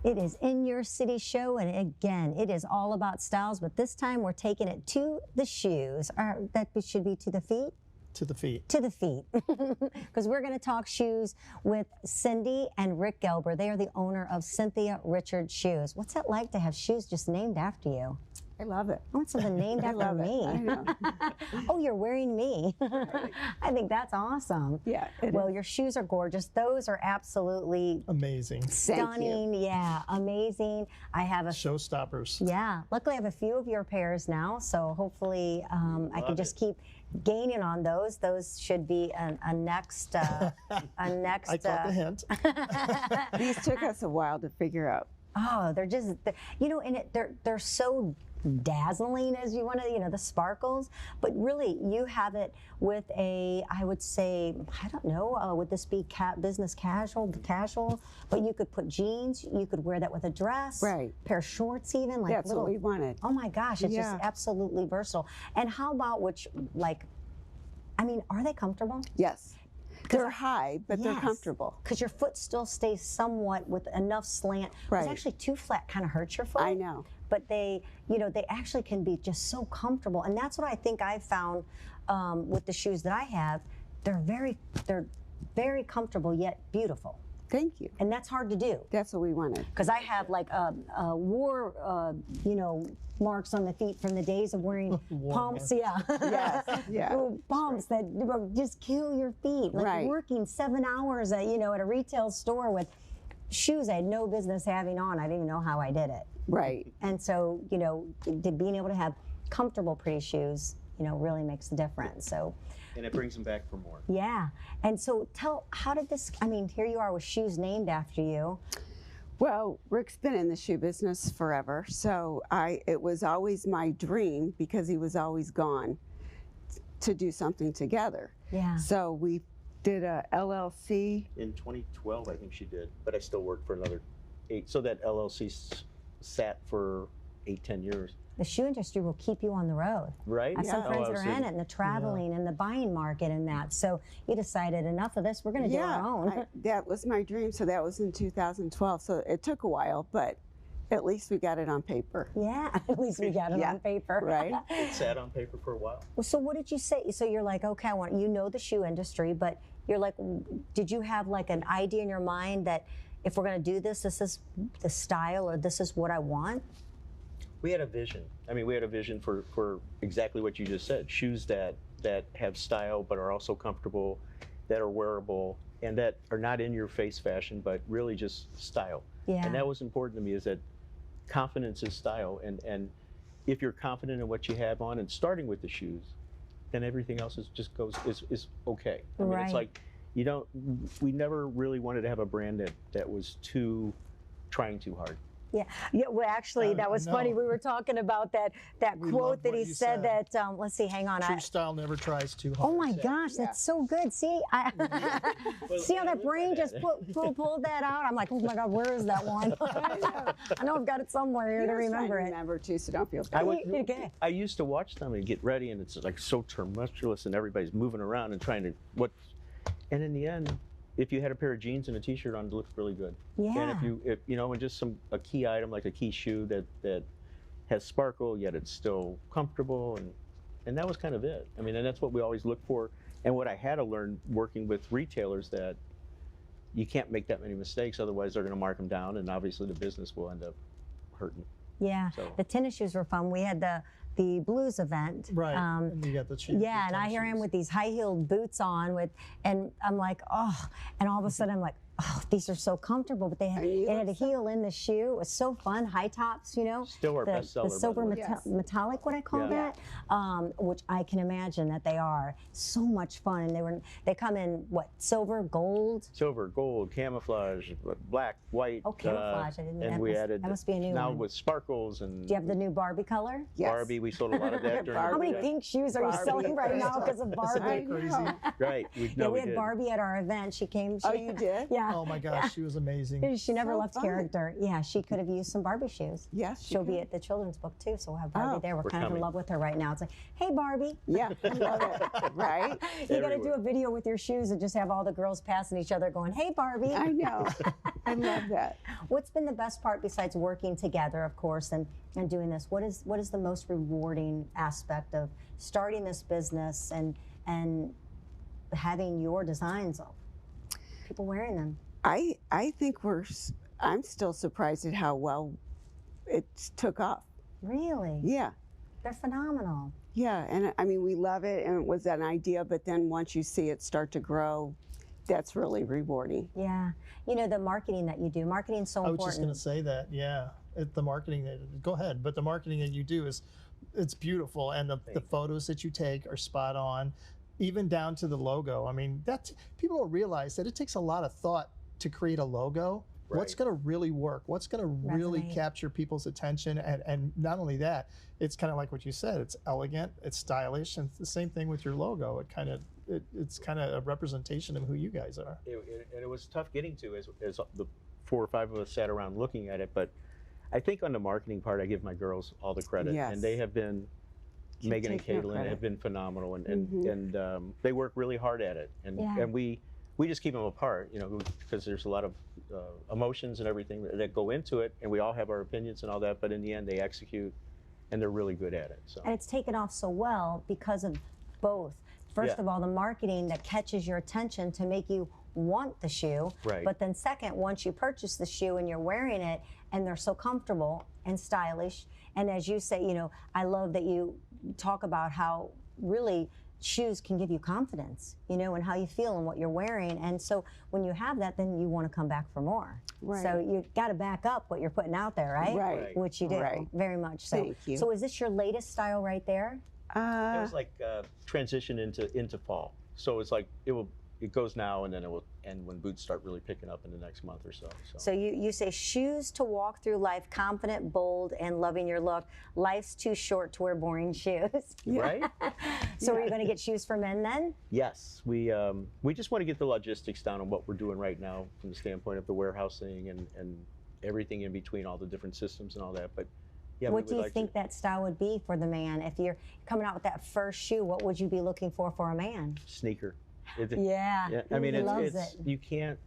It is In Your City show, and again, it is all about styles, but this time we're taking it to the shoes. That should be to the feet? To the feet. To the feet, because we're going to talk shoes with Cindy and Rick Gelber. They are the owner of Cynthia Richard Shoes. What's it like to have shoes just named after you? I love it. I want something named after me. I know. Oh, you're wearing me. I think that's awesome. Yeah. Well, your shoes are gorgeous. Those are absolutely Amazing. stunning. Yeah, amazing. I have a Showstoppers. Yeah, luckily I have a few of your pairs now, so hopefully I can just keep gaining on those. Those should be a next a next. I caught the hint. These took us a while to figure out. Oh, they're just, you know, and they're so dazzling, as you want to, you know, the sparkles, but really you have it with a, I would say, I don't know, would this be business casual, but you could put jeans, you could wear that with a dress, Right. Pair of shorts even, like That's what we wanted. Oh my gosh, it's Yeah. just absolutely versatile. And how about like, I mean, are they comfortable? Yes. They're high, but they're Yes. comfortable. Because your foot still stays somewhat with enough slant. Right. It's actually too flat kind of hurts your foot. I know. But they, you know, they actually can be just so comfortable. And that's what I think I've found with the shoes that I have. They're very comfortable yet beautiful. Thank you. And that's hard to do. That's what we wanted. Because I have like war, you know, marks on the feet from the days of wearing pumps. Yeah. Yes. Yeah. Little pumps that just kill your feet. Like Right. working 7 hours, you know, at a retail store with shoes I had no business having on. I didn't even know how I did it. Right. And so, you know, being able to have comfortable, pretty shoes, you know, really makes a difference. So. And it brings them back for more. Yeah. And so how did this, I mean, here you are with shoes named after you. Well, Rick's been in the shoe business forever, so it was always my dream, because he was always gone, to do something together. Yeah. So we did a LLC. In 2012, I think she did, but I still worked for another 8. So that LLC sat for 8-10 years. The shoe industry will keep you on the road. Right? I have some Yeah. friends Oh, that are in absolutely. it, and the traveling and the buying market and that. So you decided enough of this, we're going to do our own. That was my dream, so that was in 2012. So it took a while, but at least we got it on paper. Yeah, at least we got it Yeah. on paper. Right. It sat on paper for a while. Well, so what did you say? So you're like, okay, you know the shoe industry, but you're like, did you have like an idea in your mind that if we're going to do this, this is the style, or this is what I want? We had a vision. I mean, we had a vision for exactly what you just said. Shoes that have style but are also comfortable, that are wearable, and that are not in your face fashion, but really just style. Yeah. And that was important to me, is that confidence is style. And if you're confident in what you have on, and starting with the shoes, then everything else is okay. I mean, Right. it's like, we never really wanted to have a brand that was trying too hard. Yeah. Yeah. Well, actually, that was funny. know. We were talking about that We quote loved that what he you said said. that. Let's see. Hang on. True style never tries too hard. Oh my gosh, that's so good. See, see how that brain just pulled that out. I'm like, oh my God, where is that one? I know I've got it somewhere here to remember it. Remember too, so don't feel bad. Okay. I used to watch them and get ready, and it's like so tumultuous, and everybody's moving around and trying to and in the end, if you had a pair of jeans and a T-shirt on, it looked really good. Yeah. And if you know, and just a key item like a key shoe that has sparkle, yet it's still comfortable, and that was kind of it. I mean, and that's what we always look for. And what I had to learn working with retailers, that you can't make that many mistakes, otherwise they're going to mark them down, and obviously the business will end up hurting. Yeah. So. The tennis shoes were fun. We had the blues event. Right. And you got the shoes. Yeah, and the I hear him shoes. with these high-heeled boots on and I'm like, oh, and all of a sudden I'm like, oh, these are so comfortable, but they had a heel in the shoe. It was so fun, high tops, you know. Still our best seller, The silver by the way. metallic, what I call Yeah. that, which I can imagine that they are so much fun. And they come in what, silver, gold. Silver, gold, camouflage, black, white. Oh, camouflage! I didn't. And that we must, added that must be a new now one. with sparkles and Do you have the new Barbie color? Yes. Barbie. We sold a lot of that during. How many the pink shoes are you Barbie. selling right now because of Barbie? Isn't that crazy? Right. Yeah, we had did. Barbie at our event. She came. Oh, you did? Yeah, Yeah. Oh my gosh, she was amazing. She never So left fun. character. Yeah, she could have used some Barbie shoes. Yes, She'll be at the children's book too, so we'll have Barbie Oh. there. We're We're kind of in coming. love with her right now. It's like, hey Barbie, Yeah, I love it. Right? you got to do Everywhere. a video with your shoes and just have all the girls passing each other going, hey Barbie. I know. I love that. What's been the best part besides working together, of course, and doing this? What is the most rewarding aspect of starting this business and having your designs, people wearing them? I think I'm still surprised at how well it took off. Really? Yeah. They're phenomenal. Yeah, and I mean, we love it, and it was an idea, but then once you see it start to grow, that's really rewarding. Yeah. You know, the marketing that you do, marketing's so I was important. just going to say that. Yeah, the marketing. Go ahead, but the marketing that you do it's beautiful, and the photos that you take are spot on, even down to the logo. I mean, people don't realize that it takes a lot of thought to create a logo. Right. What's going to really work? What's going to really Resonate. capture people's attention? And not only that, it's kind of like what you said. It's elegant, it's stylish, and it's the same thing with your logo. It's kind of a representation of who you guys are. It was tough getting to as the 4 or 5 of us sat around looking at it, but I think on the marketing part, I give my girls all the credit, Yes. and they have been, Keep Megan and taking no Caitlin credit. have been phenomenal, and Mhm. they work really hard at it, and Yeah. and we just keep them apart, you know, because there's a lot of emotions and everything that go into it, and we all have our opinions and all that, but in the end, they execute, and they're really good at it. So And it's taken off so well because of both. First Yeah. of all, the marketing that catches your attention to make you want the shoe. Right. But then second, once you purchase the shoe and you're wearing it and they're so comfortable and stylish, and as you say, you know, I love that you talk about how really shoes can give you confidence, you know, and how you feel and what you're wearing. And so when you have that, then you want to come back for more. Right. So you got to back up what you're putting out there, right? Right. Which you do, Right. very much so. Thank you. So is this your latest style right there? it was like transition into fall. So it's like it goes now, and then it will end when boots start really picking up in the next month or so. So you say shoes to walk through life, confident, bold, and loving your look. Life's too short to wear boring shoes. Right? So are you going to get shoes for men then? Yes, we just want to get the logistics down on what we're doing right now from the standpoint of the warehousing and everything in between, all the different systems and all that. But yeah, What we do would you like think that style would be for the man? If you're coming out with that first shoe, what would you be looking for a man? sneaker. Yeah, I mean, he it's loves it. you can't.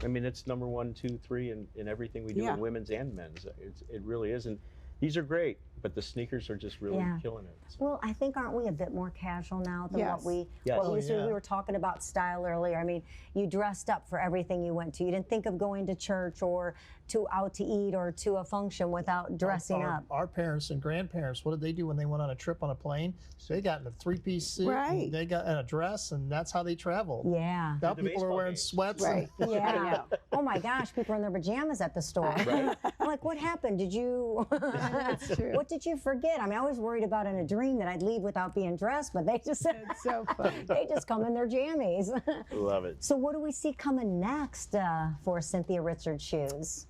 I mean, it's number 1, 2, 3 in everything we do Yeah. in women's and men's. It really is, and these are great. But the sneakers are just really Yeah. killing it. So. Well, I think aren't we a bit more casual now than Yes. what we Yes. what we Oh, used to? yeah. We were talking about style earlier. I mean, you dressed up for everything you went to. You didn't think of going to church or to out to eat or to a function without dressing up. Our parents and grandparents, what did they do when they went on a trip on a plane? They got in a 3-piece suit, Right. and they got in a dress, and that's how they traveled. Yeah. Now The people are baseball wearing games. sweats. Right. Yeah. Oh my gosh, people are in their pajamas at the store. Right. I'm like, what happened? Did you? That's true. What did you forget? I mean, I was worried about in a dream that I'd leave without being dressed, but they just It's so fun. they just come in their jammies. Love it. So what do we see coming next for Cynthia Richard shoes?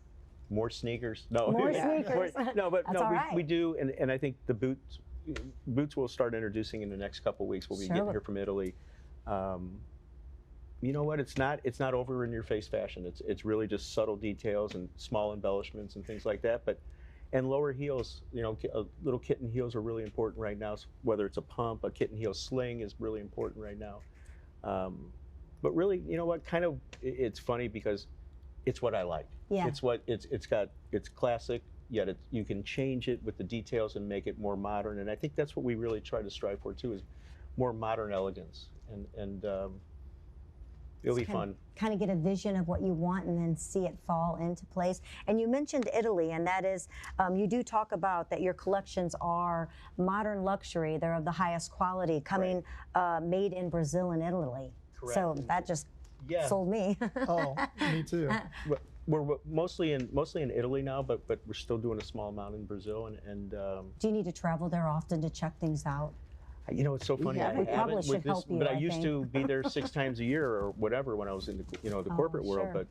More sneakers. No. More Yeah. sneakers. No, but That's no, all right. we do, and I think the boots we'll start introducing in the next couple of weeks. We'll be Sure. getting here from Italy. You know what? It's not over in your face fashion. It's really just subtle details and small embellishments and things like that. And lower heels, you know, little kitten heels are really important right now. So whether it's a pump, a kitten heel sling is really important right now. But really, you know what? Kind of, it's funny because it's what I like. Yeah. It's classic, yet you can change it with the details and make it more modern. And I think that's what we really try to strive for too, is more modern elegance. And it'll be fun. Kind of get a vision of what you want and then see it fall into place. And you mentioned Italy, and that is, you do talk about that your collections are modern luxury. They're of the highest quality, coming made in Brazil and Italy. So Correct. that just Yeah. sold me. Oh, me too. We're mostly in Italy now, but we're still doing a small amount in Brazil. And Do you need to travel there often to check things out? you know, it's so funny. Yeah, I we haven't probably with should this, help you, but I I used think. to be there 6 times a year or whatever when I was in the corporate world. sure.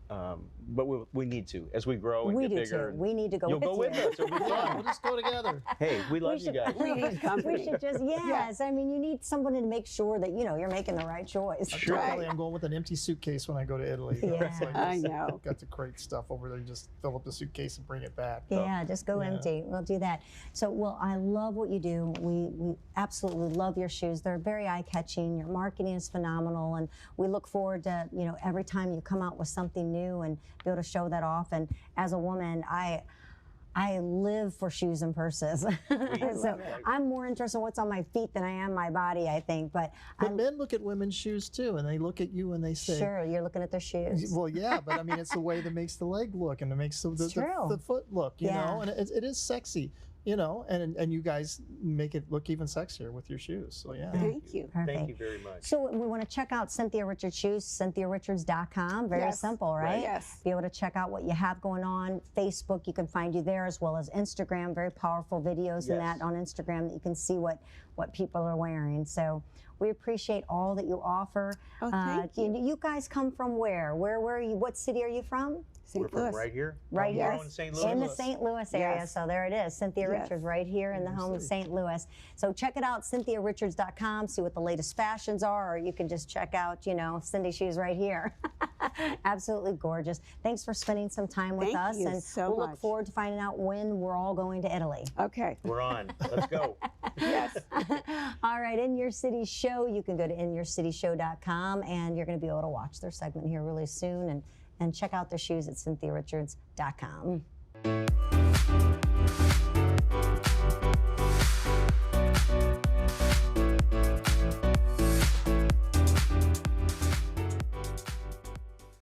but we need to as we grow and We get do bigger. too. We need to go You'll with go you. with us. It'll be Yeah, fun. we'll just go together. Hey, we love you should- guys. We need company. We should just, yes. I mean, you need someone to make sure that, you're making the right choice. Sure. Tell Kelly I'm going with an empty suitcase when I go to Italy. Yeah. It's like, I know. Got the great stuff over there. You just fill up the suitcase and bring it back. Yeah, just go Yeah. empty. We'll do that. So, well, I love what you do. We absolutely love your shoes. They're very eye-catching. Your marketing is phenomenal, and we look forward to every time you come out with something new and be able to show that off. And as a woman, I live for shoes and purses. So I'm more interested in what's on my feet than I am my body, I think. But But men look at women's shoes too, and they look at you and they say, sure, you're looking at their shoes. well, yeah, but I mean, it's the way that makes the leg look and it makes the true. foot look, you Yeah. know, and it is sexy, and you guys make it look even sexier with your shoes. So yeah. Thank you. Perfect. Thank you very much. So we want to check out Cynthia Richard shoes, cynthiarichards.com. Very Yes. simple, right? Yes. Be able to check out what you have going on. Facebook, you can find you there, as well as Instagram. Very powerful videos in Yes. that on Instagram that you can see what people are wearing. So we appreciate all that you offer. Oh, thank You guys come from where? Where are you? What city are you from? We're St. from Louis. right here. Right We're here. in St. In Louis. the St. Louis area, Yes. so there it is. Cynthia Yes. Richards right here in the your home of city. St. Louis. So check it out, cynthiarichards.com, see what the latest fashions are, or you can just check out, Cindy shoes right here. Absolutely gorgeous. Thanks for spending some time with Thank us, you and so we'll look much. forward to finding out when we're all going to Italy. Okay. We're on. Let's go. Yes. All right, In Your City Show, you can go to inyourcityshow.com, and you're going to be able to watch their segment here really soon, and check out their shoes at cynthiarichards.com.